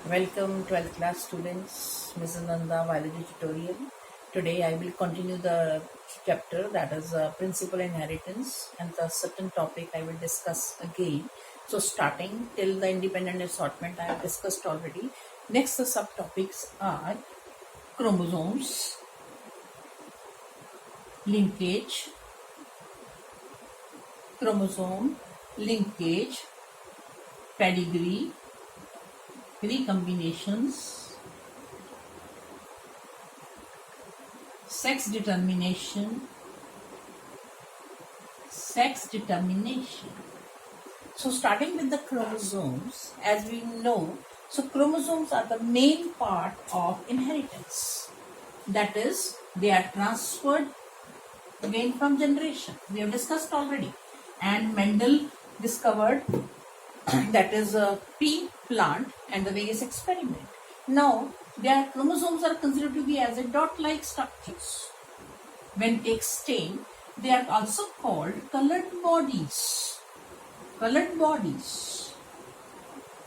Welcome 12th class students, Mrs. Nanda biology tutorial. Today I will continue the chapter that is principal inheritance, and the certain topic I will discuss again. So starting till the independent assortment I have discussed already. Next the subtopics are chromosomes, linkage, chromosome, linkage, pedigree, recombinations, sex determination. So starting with the chromosomes, as we know, so chromosomes are the main part of inheritance. That is, they are transferred again from generation. We have discussed already. And Mendel discovered that is a pea plant and the various experiment. Now, their chromosomes are considered to be as a dot-like structures. When extant, they are also called colored bodies.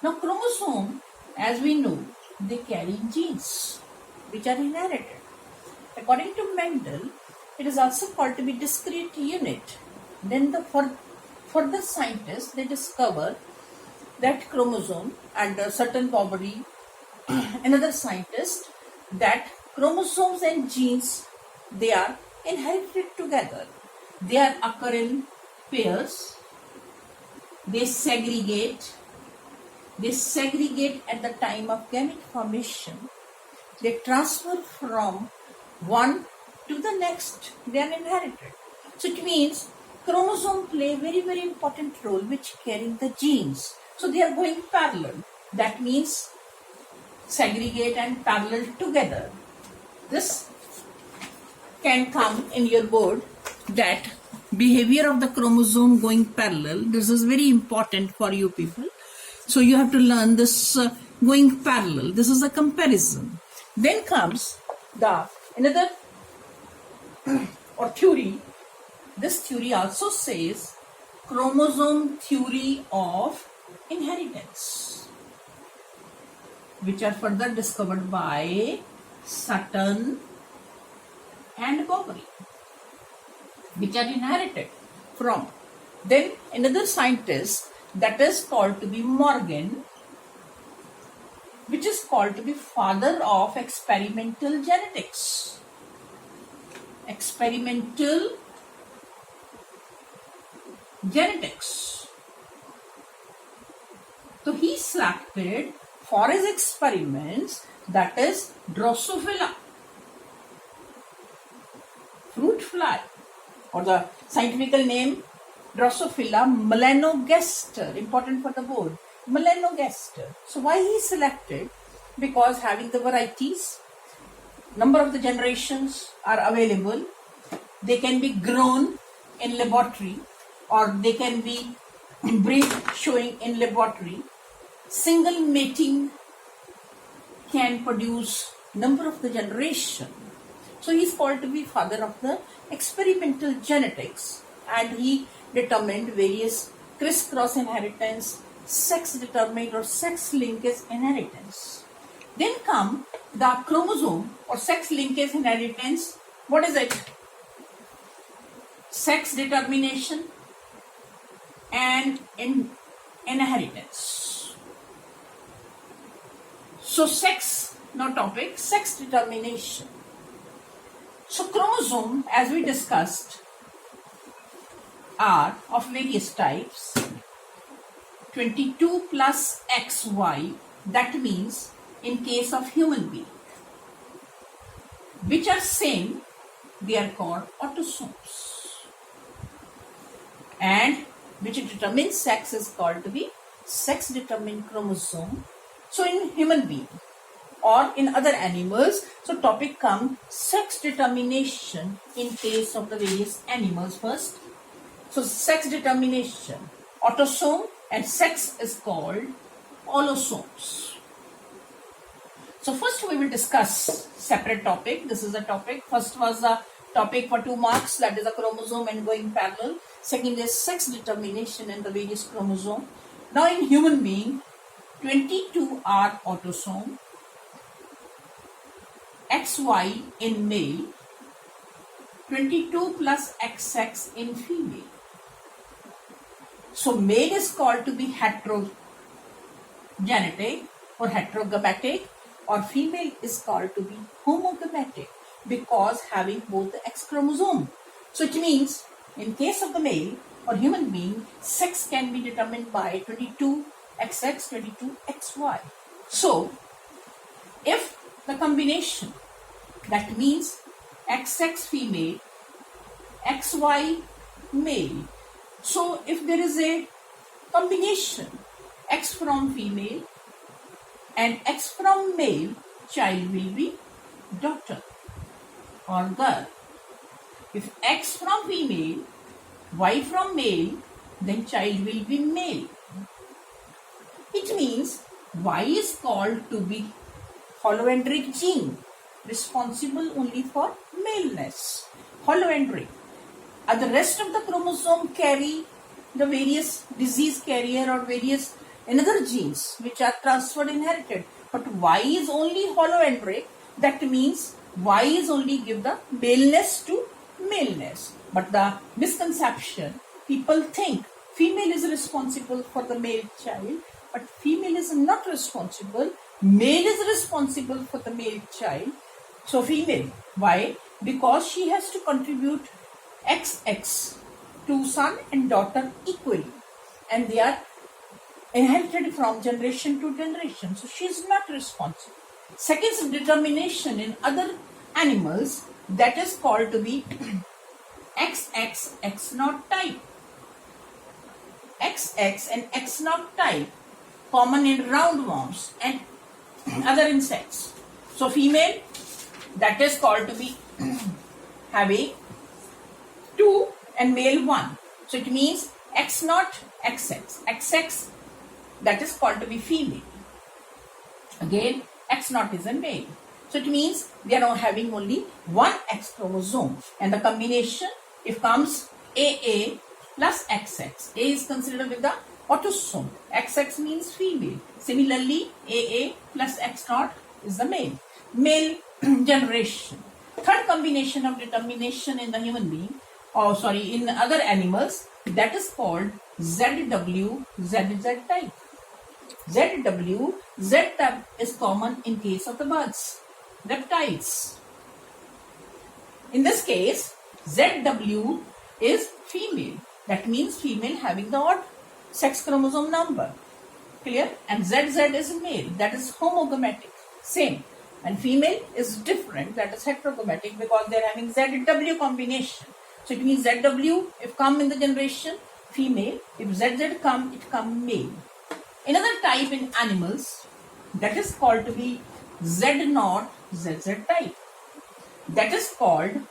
Now, chromosome, as we know, they carry genes which are inherited. According to Mendel, it is also called to be discrete unit. Then for the scientists, they discover that chromosome and a certain body, another scientist, that chromosomes and genes, they are inherited together. They are occur in pairs. They segregate at the time of gamete formation. They transfer from one to the next. They are inherited. So it means chromosome play a very, very important role which carrying the genes. So they are going parallel. That means segregate and parallel together. This can come in your board, that behavior of the chromosome going parallel. This is very important for you people. So you have to learn this going parallel. This is a comparison. Then comes the another or theory. This theory also says chromosome theory of inheritance, which are further discovered by Sutton and Boveri, which are inherited from. Then another scientist, that is called to be Morgan, which is called to be father of experimental genetics. So he selected for his experiments, that is Drosophila, fruit fly, or the scientific name Drosophila melanogaster, important for the board, melanogaster. So why he selected? Because having the varieties, number of the generations are available, they can be grown in laboratory or they can be breed showing in laboratory. Single mating can produce number of the generation. So he is called to be father of the experimental genetics, and he determined various criss-cross inheritance, sex determined or sex linkage inheritance. Then come the chromosome or sex linkage inheritance. What is it? Sex determination and inheritance. So sex, now topic, sex determination. So chromosome, as we discussed, are of various types. 22 plus XY, that means in case of human being, which are same, they are called autosomes. And which determines sex is called to be sex determined chromosome. So in human being or in other animals, so topic comes sex determination in case of the various animals first. So sex determination, autosome, and sex is called allosomes. So first we will discuss separate topic. This is a topic. First was a topic for 2 marks, that is a chromosome and going parallel. Second is sex determination and the various chromosome. Now in human being, 22 are autosome, XY in male, 22 plus XX in female. So male is called to be heterogenetic or heterogametic, or female is called to be homogametic because having both the X chromosome. So it means in case of the male or human being, sex can be determined by 22XX, 22XY. So if the combination, that means XX female, XY male. So if there is a combination X from female and X from male, child will be daughter or girl. If X from female, Y from male, then child will be male. It means Y is called to be holoandric gene, responsible only for maleness. Holoandric. The rest of the chromosome carry the various disease carrier or various another genes which are transferred inherited. But Y is only holoandric. That means Y is only give the maleness to maleness. But the misconception, people think female is responsible for the male child, but female is not responsible. Male is responsible for the male child. So female, why? Because she has to contribute XX to son and daughter equally, and they are inherited from generation to generation. So she is not responsible. Second determination in other animals, that is called to be XX X0 type. XX and X0 type common in roundworms and other insects. So female, that is called to be having 2 and male 1. So it means X0 XX. XX, that is called to be female. Again, X0 is a male. So it means they are now having only one X chromosome, and the combination, if comes AA plus XX. A is considered with the autosome. XX means female. Similarly, AA plus X0 is the male. Male generation. Third combination of determination in the human being, in other animals, that is called ZW ZZ type. ZW Z type is common in case of the birds, reptiles. In this case, ZW is female. That means female having the odd sex chromosome number. Clear? And ZZ is male. That is homogametic. Same. And female is different. That is heterogametic because they are having ZW combination. So it means ZW, if come in the generation, female. If ZZ come, it come male. Another type in animals, that is called to be Z0 ZZ type. That is called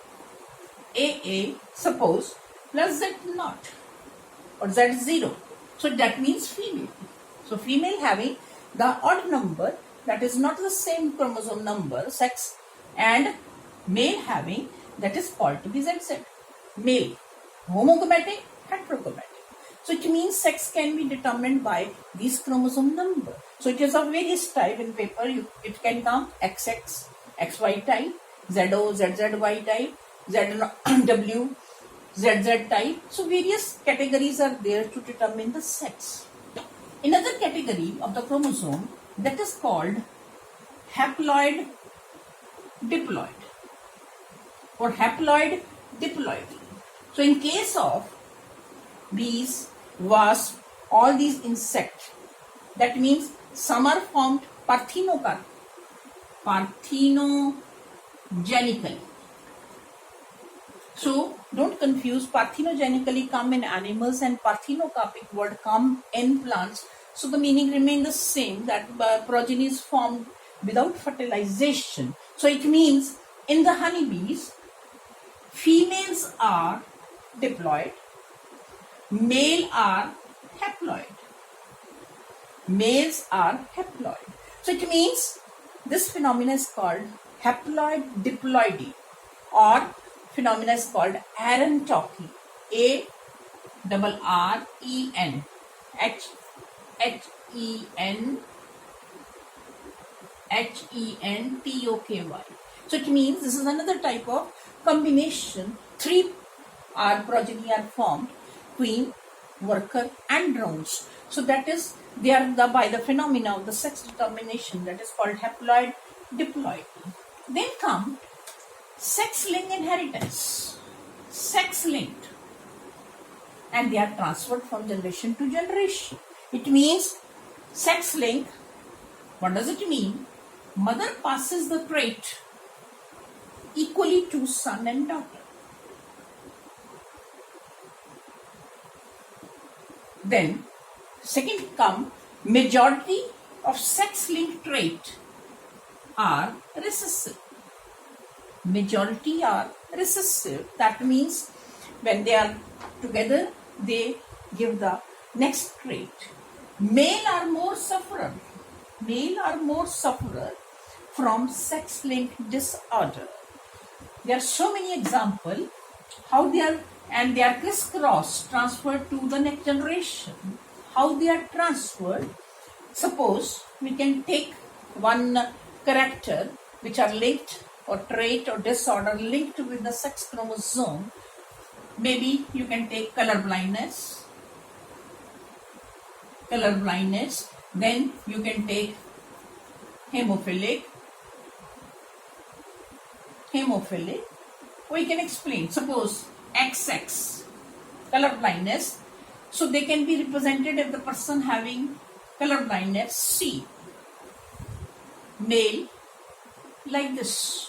AA, suppose, plus Z0 or Z0. So that means female. So female having the odd number, that is not the same chromosome number, sex, and male having, that is called to be ZZ. Male, homogametic, heterogametic. So it means sex can be determined by these chromosome number. So it is of various type in paper. It can come XX, XY type, ZO, ZZY type, ZW, ZZ type. So various categories are there to determine the sex. Another category of the chromosome, that is called haploid diploid or haploid diploid. So in case of bees, wasps, all these insects, that means some are formed parthenogenically. So don't confuse, parthenogenically come in animals and parthenocarpic word come in plants. So the meaning remains the same, that progeny is formed without fertilization. So it means in the honeybees, females are diploid, male are haploid. Males are haploid. So it means this phenomenon is called haploid diploidy, or phenomenon is called Arentochy. ARREN HEN HENTOKY. So it means this is another type of combination. Three progeny are formed between worker and drones. So that is, they are by the phenomena of the sex determination, that is called haploid diploid. Then come sex-linked inheritance. Sex-linked, and they are transferred from generation to generation. It means sex-linked. What does it mean? Mother passes the trait equally to son and daughter. Then, second come, majority of sex-linked trait are recessive. Majority are recessive. That means when they are together, they give the next trait. Male are more sufferer. Male are more sufferer from sex-linked disorder. There are so many examples how they are, and they are crisscross transferred to the next generation. How they are transferred? Suppose we can take one character which are linked, or trait or disorder linked with the sex chromosome. Maybe you can take color blindness. Then you can take hemophilic. We can explain. Suppose XX, color blindness. So they can be represented if the person having color blindness C. Male, like this.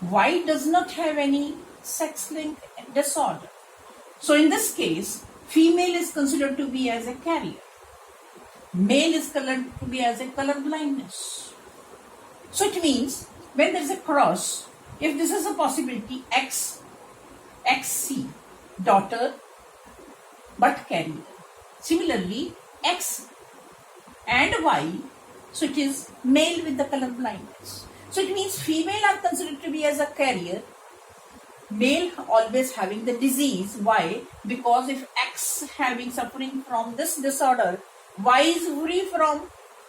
Y does not have any sex-linked disorder. So in this case, female is considered to be as a carrier. Male is considered to be as a color blindness. So it means when there is a cross, if this is a possibility, XC, daughter but carrier. Similarly, X and Y, so it is male with the color blindness. So it means female are considered to be as a carrier, male always having the disease. Why? Because if X having suffering from this disorder, Y is free from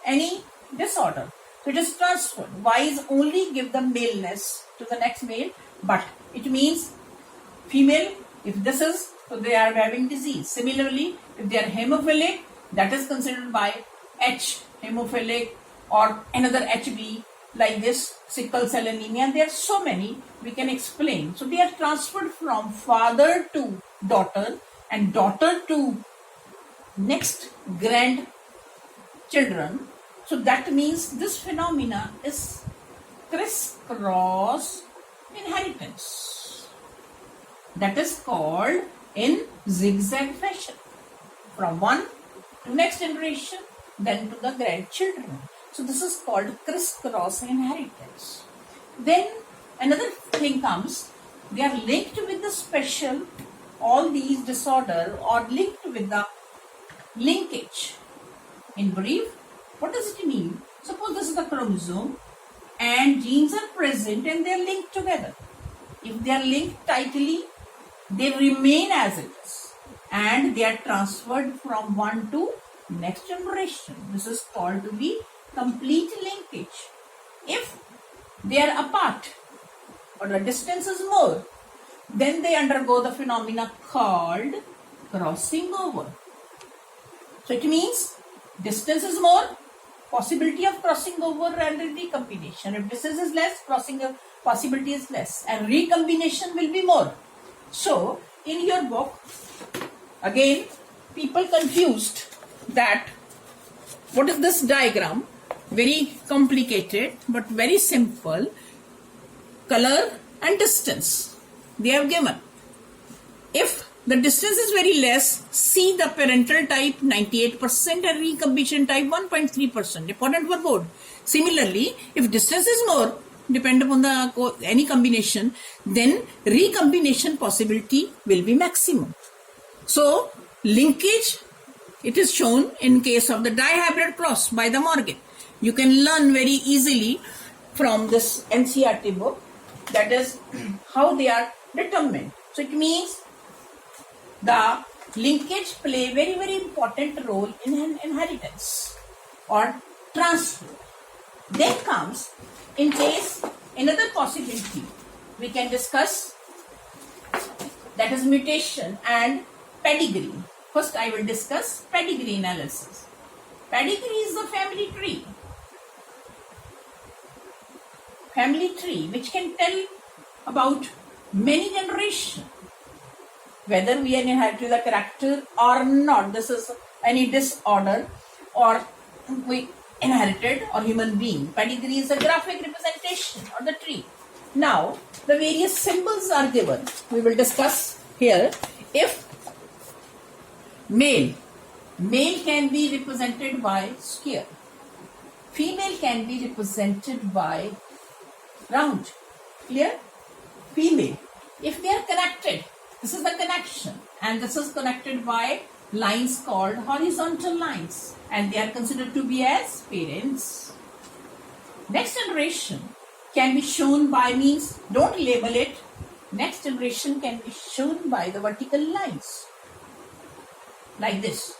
any disorder. So it is transferred. Y is only give the maleness to the next male, but it means female, if this is, so they are having disease. Similarly, if they are hemophilic, that is considered by H, hemophilic, or another HB, like this, sickle cell anemia. There are so many we can explain. So they are transferred from father to daughter and daughter to next grandchildren. So that means this phenomena is crisscross inheritance. That is called in zigzag fashion, from one to next generation, then to the grandchildren. So this is called crisscross inheritance. Then another thing comes, they are linked with the special, all these disorder or linked with the linkage. In brief, what does it mean? Suppose this is the chromosome and genes are present and they are linked together. If they are linked tightly, they remain as it is and they are transferred from one to next generation. This is called to be complete linkage. If they are apart or the distance is more, then they undergo the phenomena called crossing over. So it means distance is more, possibility of crossing over and recombination. If distance is less, crossing over possibility is less and recombination will be more. So in your book, again, people confused that what is this diagram? Very complicated but very simple. Color and distance they have given. If the distance is very less, see the parental type 98% and recombination type 1.3%. Important for board. Similarly, if distance is more, depend upon the any combination, then recombination possibility will be maximum. So linkage, it is shown in case of the dihybrid cross by the Morgan. You can learn very easily from this NCERT book, that is how they are determined. So it means the linkage play very important role in an inheritance or transfer. Then comes, in case, another possibility we can discuss, that is mutation and pedigree. First I will discuss pedigree analysis. Pedigree is the family tree. Family tree which can tell about many generations, whether we inherit the character or not. This is any disorder or we inherited or human being. Pedigree is a graphic representation of the tree. Now the various symbols are given. We will discuss here. If male can be represented by square, female can be represented by round. Clear? Female, if they are connected, this is the connection, and this is connected by lines called horizontal lines, and they are considered to be as parents. Next generation can be shown by means, don't label it, next generation can be shown by the vertical lines, like this.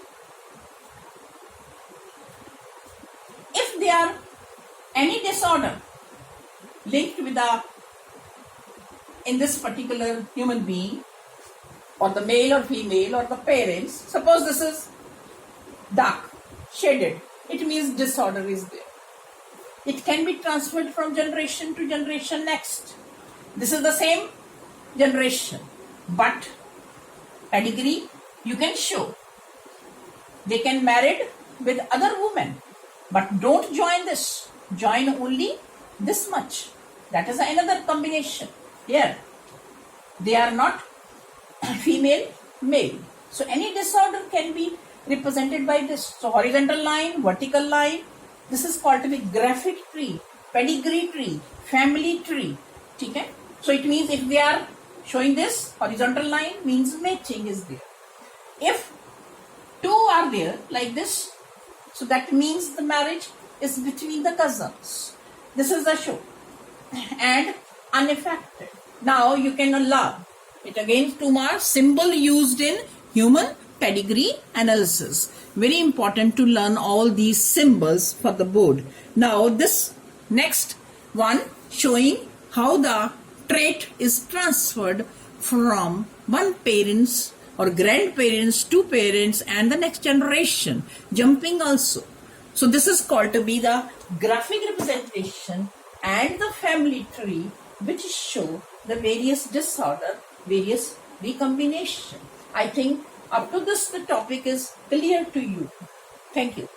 If there are any disorder linked with in this particular human being, or the male or female or the parents, suppose this is dark, shaded, it means disorder is there. It can be transferred from generation to generation next. This is the same generation, but pedigree you can show. They can marry with other women, but don't join this. Join only this much. That is another combination. Here, they are not female, male. So any disorder can be represented by this. So horizontal line, vertical line. This is called to be graphic tree, pedigree tree, family tree. Okay? So it means if they are showing this horizontal line, means mating is there. If two are there like this, so that means the marriage is between the cousins. This is the show. And unaffected. Now you can allow it again. 2 marks. Symbol used in human pedigree analysis. Very important to learn all these symbols for the board. Now this next one showing how the trait is transferred from one parents or grandparents to parents and the next generation, jumping also. So this is called to be the graphic representation and the family tree, which show the various disorder, various recombination. I think up to this the topic is clear to you. Thank you.